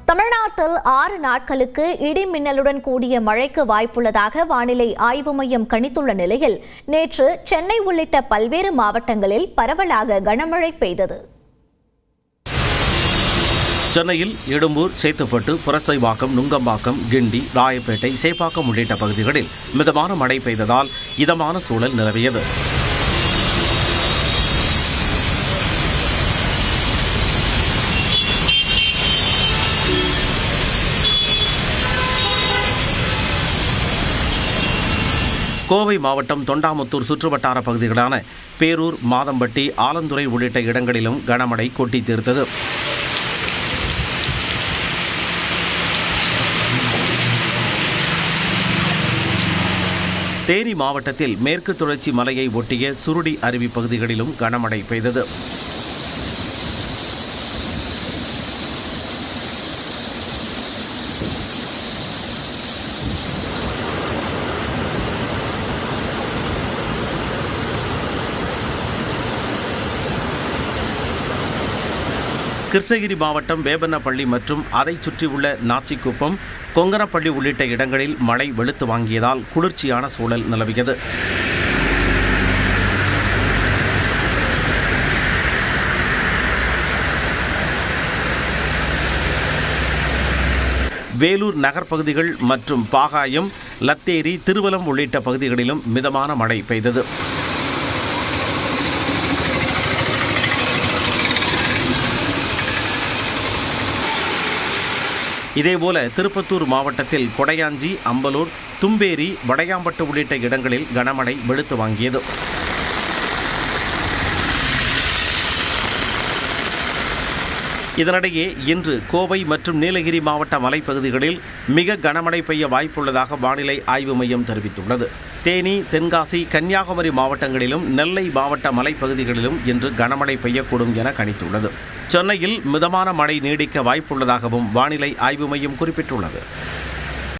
தமிழ்நாட்டில் 6 நாட்களுக்கு இடி மின்னலுடன் கூடிய மழைக்கு வாய்ப்புள்ளதாக வானிலை ஆய்வு மையம் கணித்துள்ள நிலையில் நேற்று சென்னை உள்ளிட்ட பல்வேறு மாவட்டங்களில் பரவலாக கனமழை பெய்தது. சென்னையில் எழும்பூர், சேத்துப்பட்டு, புரசைவாக்கம், நுங்கம்பாக்கம், கிண்டி, ராயப்பேட்டை, சேப்பாக்கம் உள்ளிட்ட பகுதிகளில் மிதமான மழை பெய்ததால் இதமான சூழல் நிலவியது. கோவை மாவட்டம் தொண்டாமுத்தூர் சுற்றுவட்டார பகுதிகளான பேரூர், மாதம்பட்டி, ஆலந்துறை உள்ளிட்ட இடங்களிலும் கனமழை கொட்டி தீர்த்தது. தேனி மாவட்டத்தில் மேற்கு தொடர்ச்சி மலையை ஒட்டிய சுருடி அருவி பகுதிகளிலும் கனமழை பெய்தது. கிருஷ்ணகிரி மாவட்டம் வேப்பனப்பள்ளி மற்றும் அதைச் சுற்றியுள்ள நாச்சிக்குப்பம், கொங்கனப்பள்ளி உள்ளிட்ட இடங்களில் மழை வெளுத்து வாங்கியதால் குளிர்ச்சியான சூழல் நிலவியது. வேலூர் நகர்ப்பகுதிகள் மற்றும் பாகாயம், லத்தேரி, திருவலம் உள்ளிட்ட பகுதிகளிலும் மிதமான மழை பெய்தது. இதேபோல திருப்பத்தூர் மாவட்டத்தில் கொடையாஞ்சி, அம்பலூர், தும்பேரி, வடையாம்பட்டு உள்ளிட்ட இடங்களில் கனமழை வெளுத்து வாங்கியது. இதனிடையே இன்று கோவை மற்றும் நீலகிரி மாவட்ட மலைப்பகுதிகளில் மிக கனமழை பெய்ய வாய்ப்புள்ளதாக வானிலை ஆய்வு மையம் தெரிவித்துள்ளது. தேனி, தென்காசி, கன்னியாகுமரி மாவட்டங்களிலும் நெல்லை மாவட்ட மலைப்பகுதிகளிலும் இன்று கனமழை பெய்யக்கூடும் என கணித்துள்ளது. சென்னையில் மிதமான மழை நீடிக்க வாய்ப்புள்ளதாகவும் வானிலை ஆய்வு மையம் குறிப்பிட்டுள்ளது.